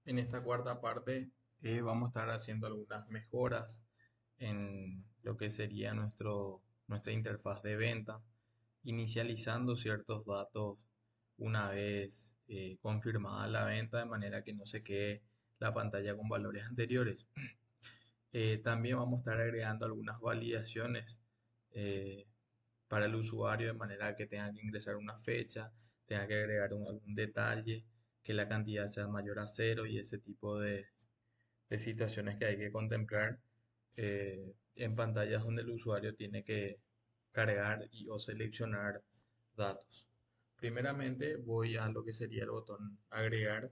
En esta cuarta parte vamos a estar haciendo algunas mejoras en lo que sería nuestra interfaz de venta, inicializando ciertos datos una vez confirmada la venta, de manera que no se quede la pantalla con valores anteriores. También vamos a estar agregando algunas validaciones eh, para el usuario, de manera que tenga que ingresar una fecha, tenga que agregar algún detalle, que la cantidad sea mayor a cero y ese tipo de situaciones que hay que contemplar en pantallas donde el usuario tiene que cargar o seleccionar datos. Primeramente voy a lo que sería el botón agregar.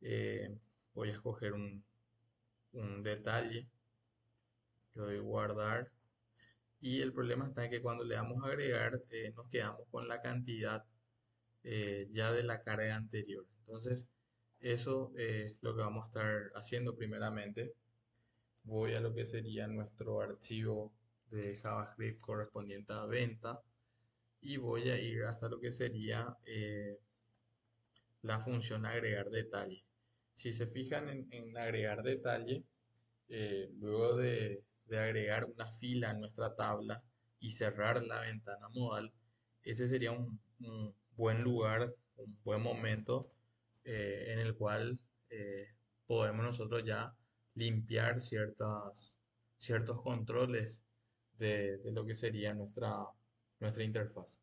eh, Voy a escoger un detalle, le doy guardar. Y el problema está en que cuando le damos a agregar, nos quedamos con la cantidad ya de la carga anterior. Entonces, eso es lo que vamos a estar haciendo primeramente. Voy a lo que sería nuestro archivo de JavaScript correspondiente a venta y voy a ir hasta lo que sería la función agregar detalle. Si se fijan en agregar detalle, luego de agregar una fila en nuestra tabla y cerrar la ventana modal, ese sería un buen lugar, un buen momento en el cual podemos nosotros ya limpiar ciertos controles de lo que sería nuestra interfaz.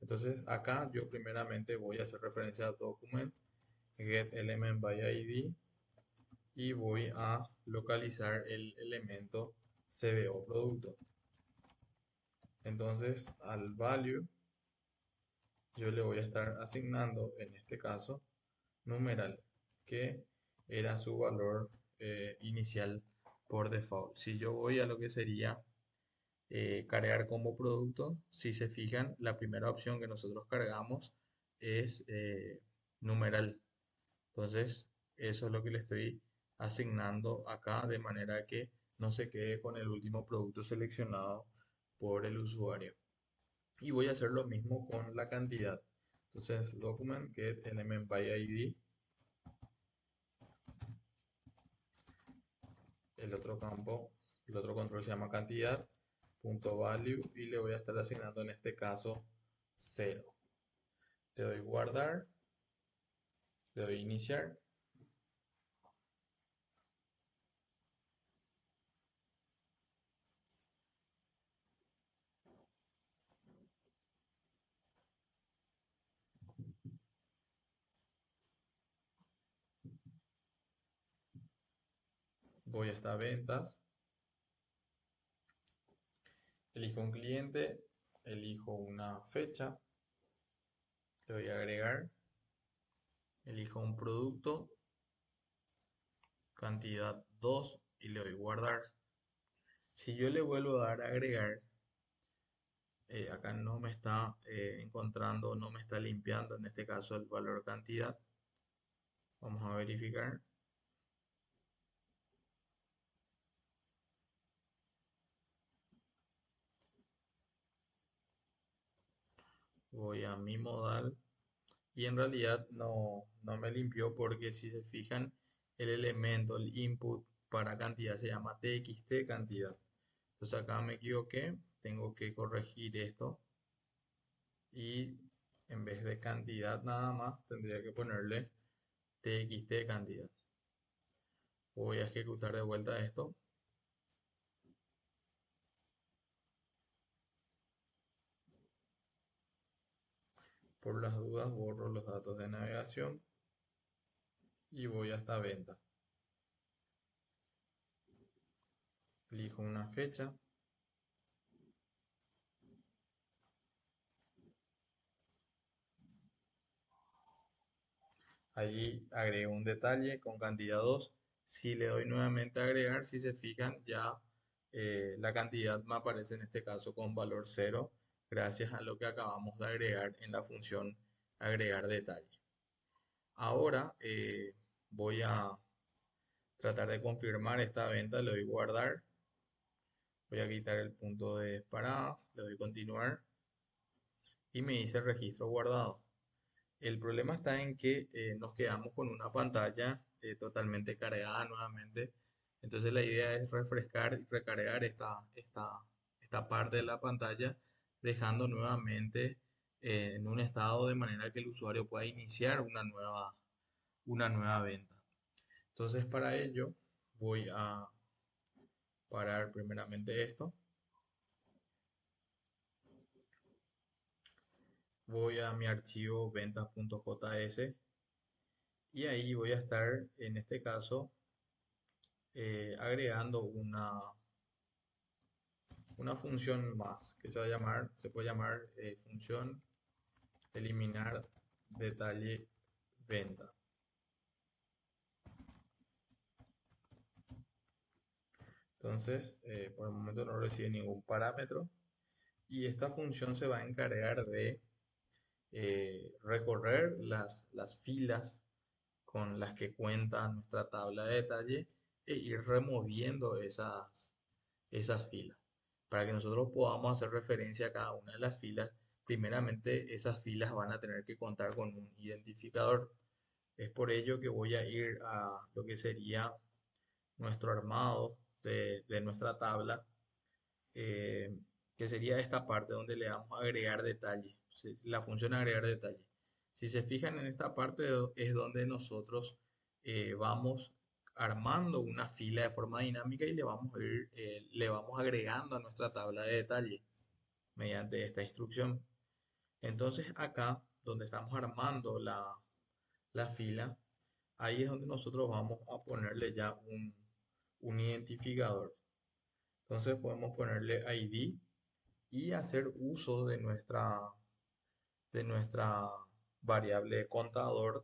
Entonces acá yo primeramente voy a hacer referencia a document, get element by ID y voy a localizar el elemento CBO producto. Entonces al value yo le voy a estar asignando en este caso numeral, que era su valor inicial por default. Si yo voy a lo que sería cargar como producto, si se fijan, la primera opción que nosotros cargamos es numeral. Entonces, eso es lo que le estoy asignando acá, de manera que no se quede con el último producto seleccionado por el usuario. Y voy a hacer lo mismo con la cantidad. Entonces, document get element by ID, el otro campo, el otro control se llama cantidad, punto value, y le voy a estar asignando en este caso 0. Le doy guardar, le doy iniciar. Voy hasta ventas, elijo un cliente, elijo una fecha, le doy a agregar, elijo un producto, cantidad 2 y le doy guardar. Si yo le vuelvo a dar a agregar, acá no me está encontrando, no me está limpiando en este caso el valor cantidad. Vamos a verificar. Voy a mi modal y en realidad no me limpió, porque si se fijan, el elemento, el input para cantidad se llama txt cantidad. Entonces acá me equivoqué, tengo que corregir esto y en vez de cantidad nada más tendría que ponerle txt cantidad. Voy a ejecutar de vuelta esto. Por las dudas borro los datos de navegación y voy hasta venta. Elijo una fecha. Allí agrego un detalle con cantidad 2. Si le doy nuevamente a agregar, si se fijan, ya la cantidad me aparece en este caso con valor 0, gracias a lo que acabamos de agregar en la función agregar detalle. Ahora voy a tratar de confirmar esta venta, le doy guardar, voy a quitar el punto de parada, le doy continuar y me dice registro guardado. El problema está en que nos quedamos con una pantalla totalmente cargada nuevamente. Entonces la idea es refrescar y recargar esta parte de la pantalla, dejando nuevamente en un estado de manera que el usuario pueda iniciar una nueva venta. Entonces para ello voy a parar primeramente esto. Voy a mi archivo ventas.js y ahí voy a estar, en este caso, agregando una función más que se puede llamar función eliminar detalle venta. Entonces, por el momento no recibe ningún parámetro y esta función se va a encargar de recorrer las filas con las que cuenta nuestra tabla de detalle e ir removiendo esas filas. Para que nosotros podamos hacer referencia a cada una de las filas, primeramente esas filas van a tener que contar con un identificador. Es por ello que voy a ir a lo que sería nuestro armado de nuestra tabla, eh, que sería esta parte donde le damos a agregar detalle, la función agregar detalle. Si se fijan en esta parte es donde nosotros vamos armando una fila de forma dinámica y le vamos agregando a nuestra tabla de detalle mediante esta instrucción. Entonces acá, donde estamos armando la fila, ahí es donde nosotros vamos a ponerle ya un identificador. Entonces podemos ponerle ID y hacer uso de nuestra variable contador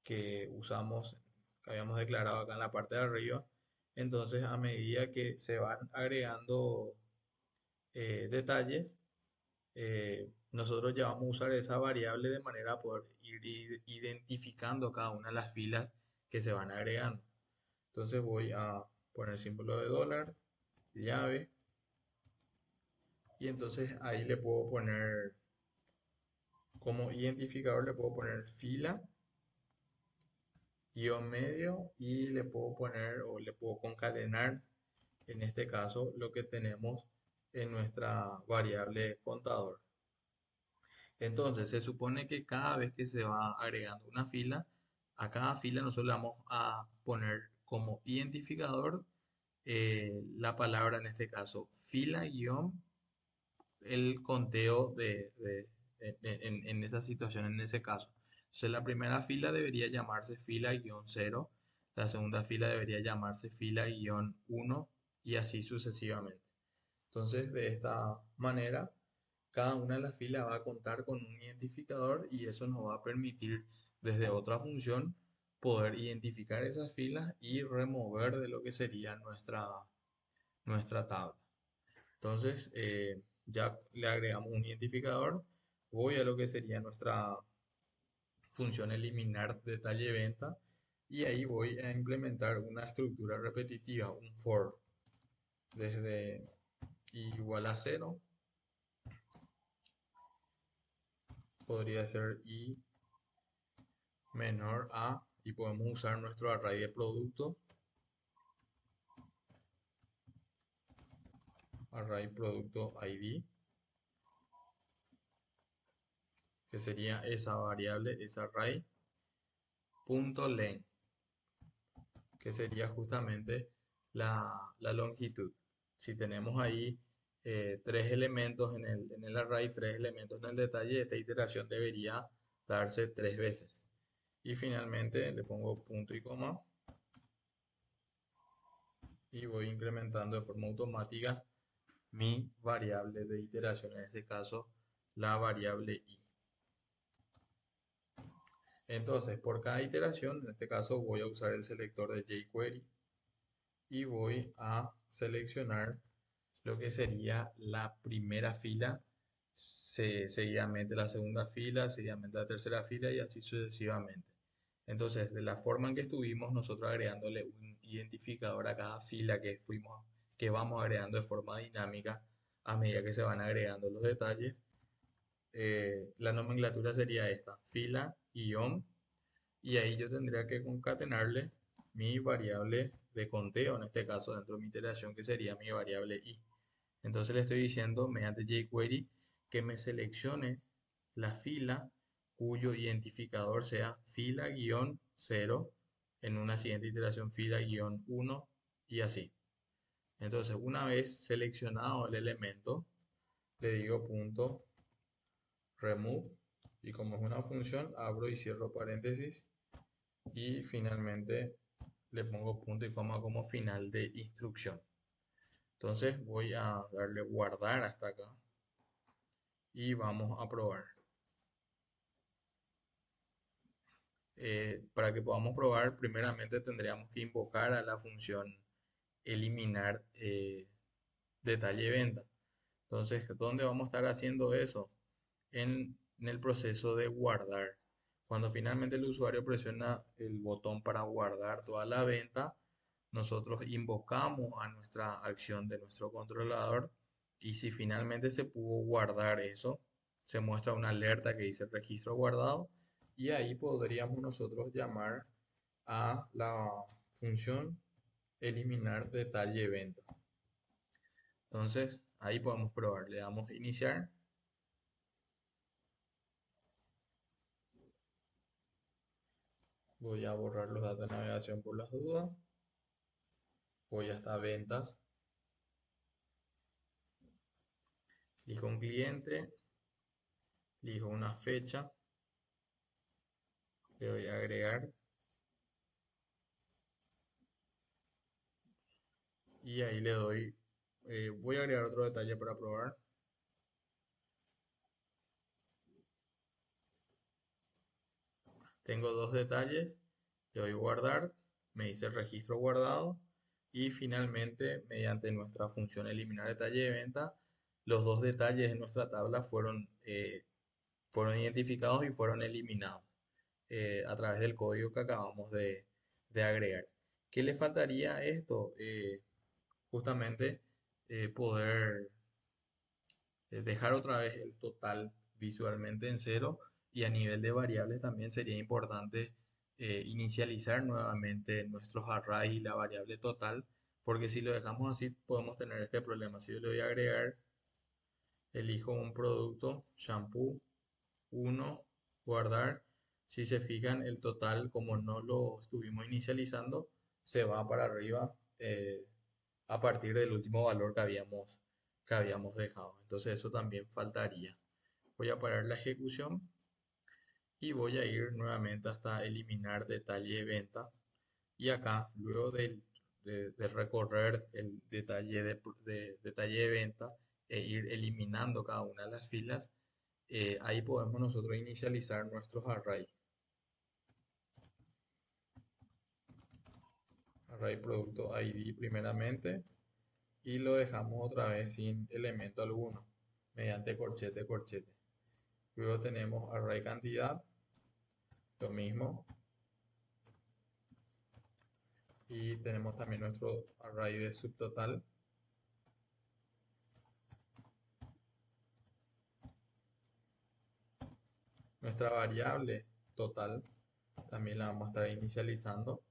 que usamos, que habíamos declarado acá en la parte de arriba. Entonces, a medida que se van agregando detalles, nosotros ya vamos a usar esa variable de manera a poder ir identificando cada una de las filas que se van agregando. Entonces voy a poner símbolo de dólar, llave, y entonces ahí le puedo poner como identificador, le puedo poner fila, guión medio, y le puedo poner o le puedo concatenar en este caso lo que tenemos en nuestra variable contador. Entonces, se supone que cada vez que se va agregando una fila, a cada fila nosotros le vamos a poner como identificador la palabra, en este caso, fila guión, el conteo en esa situación, en ese caso. Entonces, la primera fila debería llamarse fila guión cero, la segunda fila debería llamarse fila guión uno y así sucesivamente. Entonces, de esta manera, cada una de las filas va a contar con un identificador y eso nos va a permitir desde otra función poder identificar esas filas y remover de lo que sería nuestra tabla. Entonces, ya le agregamos un identificador. Voy a lo que sería nuestra función eliminar detalle venta y ahí voy a implementar una estructura repetitiva, un for, desde igual a 0 podría ser y menor a, y podemos usar nuestro array de producto, array producto ID, que sería esa variable, esa array, punto len, que sería justamente la longitud. Si tenemos ahí tres elementos en el array, tres elementos en el detalle, esta iteración debería darse tres veces. Y finalmente le pongo punto y coma y voy incrementando de forma automática mi variable de iteración, en este caso la variable i. Entonces, por cada iteración, en este caso voy a usar el selector de jQuery y voy a seleccionar lo que sería la primera fila, seguidamente la segunda fila, seguidamente la tercera fila y así sucesivamente. Entonces, de la forma en que estuvimos nosotros agregándole un identificador a cada fila que vamos agregando de forma dinámica a medida que se van agregando los detalles, la nomenclatura sería esta, fila, guión, y ahí yo tendría que concatenarle mi variable de conteo, en este caso dentro de mi iteración, que sería mi variable i. Entonces le estoy diciendo mediante jQuery que me seleccione la fila cuyo identificador sea fila-0, en una siguiente iteración fila-1 y así. Entonces, una vez seleccionado el elemento, le digo punto remove, y como es una función, abro y cierro paréntesis, y finalmente le pongo punto y coma como final de instrucción. Entonces voy a darle guardar hasta acá y vamos a probar. Para que podamos probar, primeramente tendríamos que invocar a la función eliminar detalle de venta. Entonces, ¿dónde vamos a estar haciendo eso? En el proceso de guardar. Cuando finalmente el usuario presiona el botón para guardar toda la venta, nosotros invocamos a nuestra acción de nuestro controlador, y si finalmente se pudo guardar eso, se muestra una alerta que dice registro guardado, y ahí podríamos nosotros llamar a la función eliminar detalle de venta. Entonces, ahí podemos probar. Le damos iniciar. Voy a borrar los datos de navegación por las dudas. Voy hasta ventas. Elijo un cliente. Elijo una fecha. Le doy a agregar. Y ahí le doy. Voy a agregar otro detalle para probar. Tengo dos detalles. Le doy guardar. Me dice registro guardado. Y finalmente, mediante nuestra función eliminar detalle de venta, los dos detalles de nuestra tabla fueron identificados y fueron eliminados a través del código que acabamos de agregar. ¿Qué le faltaría a esto? Justamente poder dejar otra vez el total visualmente en cero, y a nivel de variables también sería importante inicializar nuevamente nuestros arrays y la variable total, porque si lo dejamos así podemos tener este problema. Si yo le voy a agregar, elijo un producto, shampoo, 1, guardar. Si se fijan, el total, como no lo estuvimos inicializando, se va para arriba a partir del último valor que habíamos dejado. Entonces eso también faltaría. Voy a parar la ejecución y voy a ir nuevamente hasta eliminar detalle de venta. Y acá, luego de recorrer el detalle de venta e ir eliminando cada una de las filas, ahí podemos nosotros inicializar nuestros arrays. Array producto ID primeramente, y lo dejamos otra vez sin elemento alguno, mediante corchete corchete. Luego tenemos array cantidad, lo mismo. Y tenemos también nuestro array de subtotal. Nuestra variable total también la vamos a estar inicializando.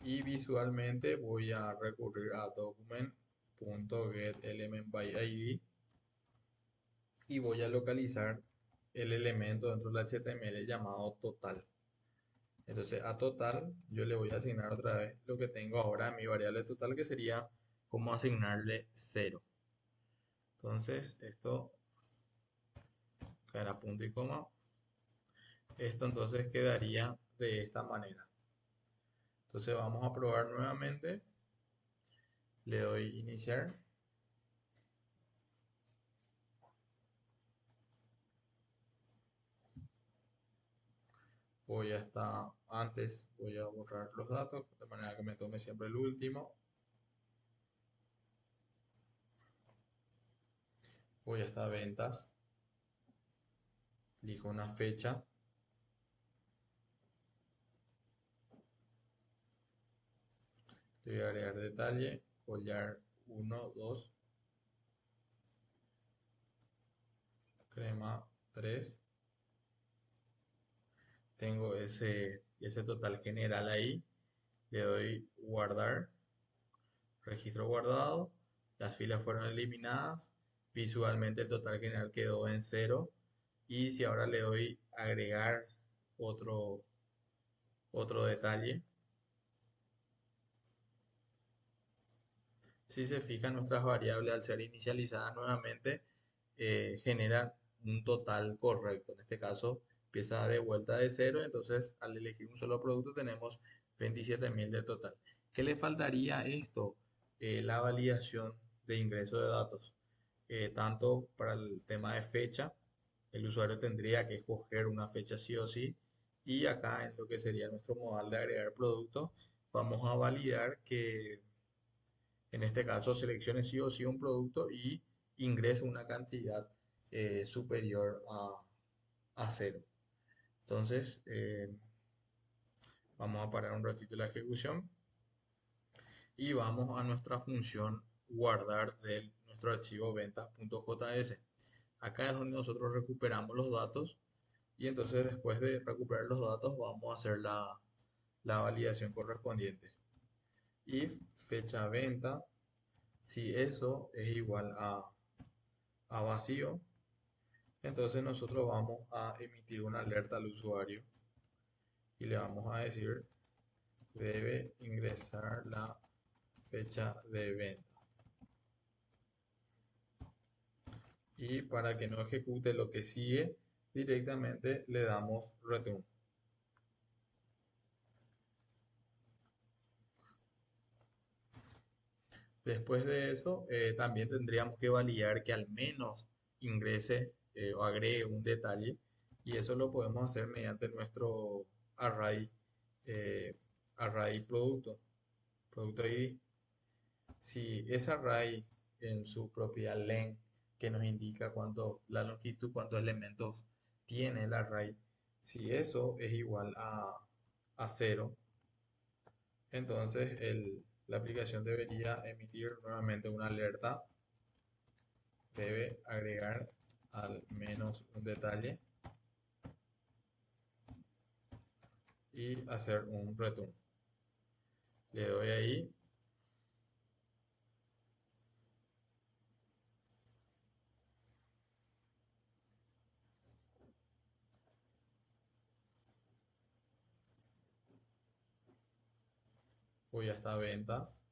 Y visualmente voy a recurrir a document.getElementById y voy a localizar el elemento dentro del HTML llamado total. Entonces a total yo le voy a asignar otra vez lo que tengo ahora, mi variable total, que sería como asignarle 0. Entonces esto caerá punto y coma. Esto entonces quedaría de esta manera. Entonces vamos a probar nuevamente. Le doy iniciar. Voy hasta antes, voy a borrar los datos de manera que me tome siempre el último. Voy hasta ventas. Elijo una fecha. Le voy a agregar detalle. Collar 1, 2. Crema 3. Tengo ese total general ahí. Le doy guardar, registro guardado. Las filas fueron eliminadas. Visualmente el total general quedó en cero. Y si ahora le doy agregar otro, otro detalle, si se fijan, nuestras variables al ser inicializadas nuevamente generan un total correcto. En este caso empieza de vuelta de cero, entonces al elegir un solo producto tenemos 27.000 de total. ¿Qué le faltaría a esto? La validación de ingreso de datos. Tanto para el tema de fecha, el usuario tendría que escoger una fecha sí o sí. Y acá en lo que sería nuestro modal de agregar producto, vamos a validar que en este caso seleccione sí o sí un producto y ingrese una cantidad superior a cero. Entonces, vamos a parar un ratito la ejecución y vamos a nuestra función guardar de nuestro archivo ventas.js. Acá es donde nosotros recuperamos los datos y entonces después de recuperar los datos vamos a hacer la validación correspondiente. If fecha venta, si eso es igual a vacío, entonces nosotros vamos a emitir una alerta al usuario y le vamos a decir debe ingresar la fecha de venta. Y para que no ejecute lo que sigue, directamente le damos return. Después de eso, también tendríamos que validar que al menos ingrese o agregue un detalle y eso lo podemos hacer mediante nuestro array, eh, array producto ID. Si ese array en su propiedad len que nos indica cuánto, la longitud, cuántos elementos tiene el array, si eso es igual a cero, entonces la aplicación debería emitir nuevamente una alerta, debe agregar al menos un detalle y hacer un return. Le doy ahí. Voy hasta ventas.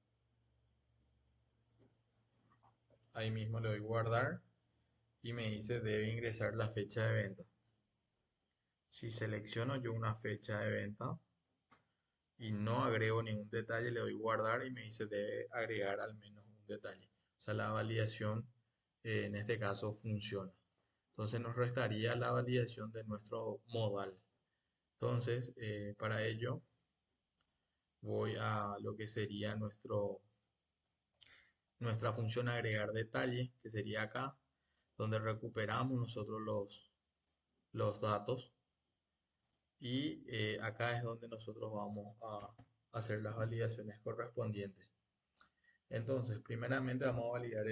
Ahí mismo le doy guardar y me dice debe ingresar la fecha de venta. Si selecciono yo una fecha de venta y no agrego ningún detalle, le doy guardar y me dice debe agregar al menos un detalle. O sea, la validación en este caso funciona. Entonces nos restaría la validación de nuestro modal. Entonces, para ello voy a lo que sería nuestra función agregar detalle, que sería acá, donde recuperamos nosotros los datos y acá es donde nosotros vamos a hacer las validaciones correspondientes. Entonces, primeramente vamos a validar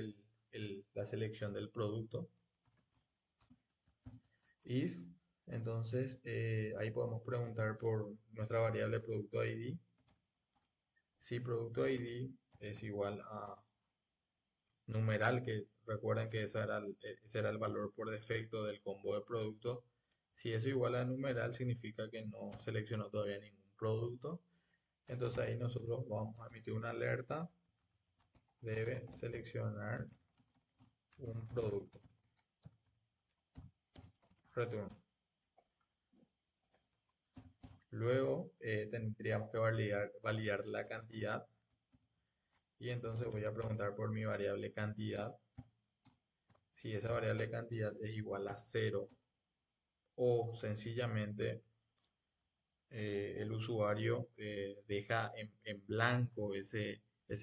la selección del producto. If, entonces ahí podemos preguntar por nuestra variable producto ID. Si producto ID es igual a numeral, que recuerden que ese era el valor por defecto del combo de productos. Si eso igual a numeral significa que no seleccionó todavía ningún producto. Entonces ahí nosotros vamos a emitir una alerta. Debe seleccionar un producto. Return. Luego tendríamos que validar la cantidad. Y entonces voy a preguntar por mi variable cantidad. Si esa variable cantidad es igual a 0 o sencillamente el usuario deja en blanco ese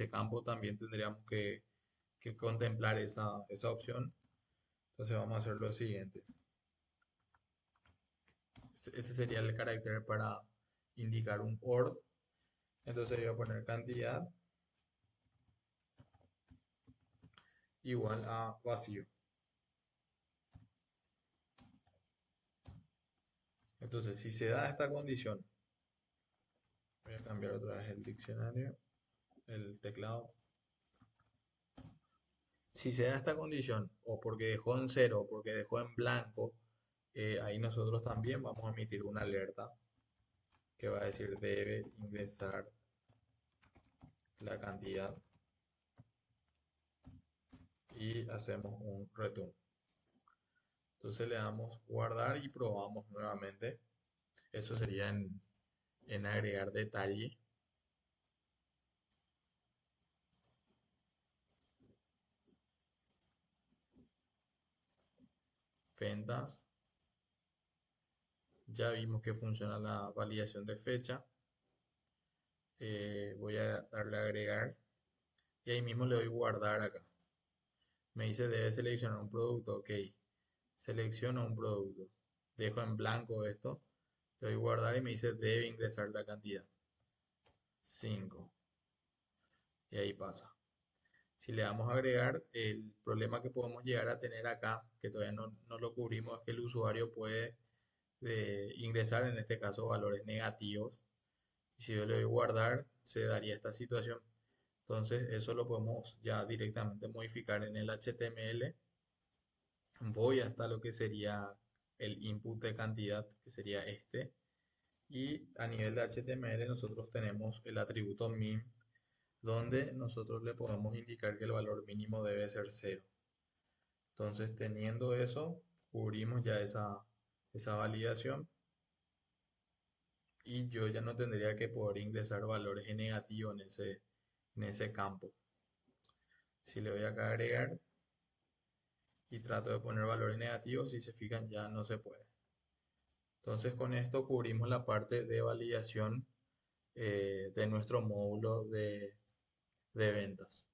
campo, también tendríamos que contemplar esa opción. Entonces vamos a hacer lo siguiente. Este sería el carácter para indicar un OR. Entonces voy a poner cantidad igual a vacío. Entonces, si se da esta condición, voy a cambiar otra vez el diccionario, el teclado. Si se da esta condición, o porque dejó en cero, o porque dejó en blanco, ahí nosotros también vamos a emitir una alerta que va a decir debe ingresar la cantidad y hacemos un return. Entonces le damos guardar y probamos nuevamente. Eso sería en agregar detalle. Ventas. Ya vimos que funciona la validación de fecha. Voy a darle a agregar y ahí mismo le doy guardar acá. Me dice debe seleccionar un producto. Ok, selecciono un producto. Dejo en blanco esto. Le doy guardar y me dice debe ingresar la cantidad. 5. Y ahí pasa. Si le damos a agregar, el problema que podemos llegar a tener acá, que todavía no lo cubrimos, es que el usuario puede ingresar, en este caso, valores negativos. Y si yo le doy guardar, se daría esta situación. Entonces, eso lo podemos ya directamente modificar en el HTML. Voy hasta lo que sería el input de cantidad, que sería este. Y a nivel de HTML nosotros tenemos el atributo min, donde nosotros le podemos indicar que el valor mínimo debe ser cero. Entonces, teniendo eso, cubrimos ya esa validación y yo ya no tendría que poder ingresar valores en negativo en ese campo. Si le doy acá a agregar y trato de poner valores negativos, si se fijan ya no se puede. Entonces, con esto cubrimos la parte de validación de nuestro módulo de ventas.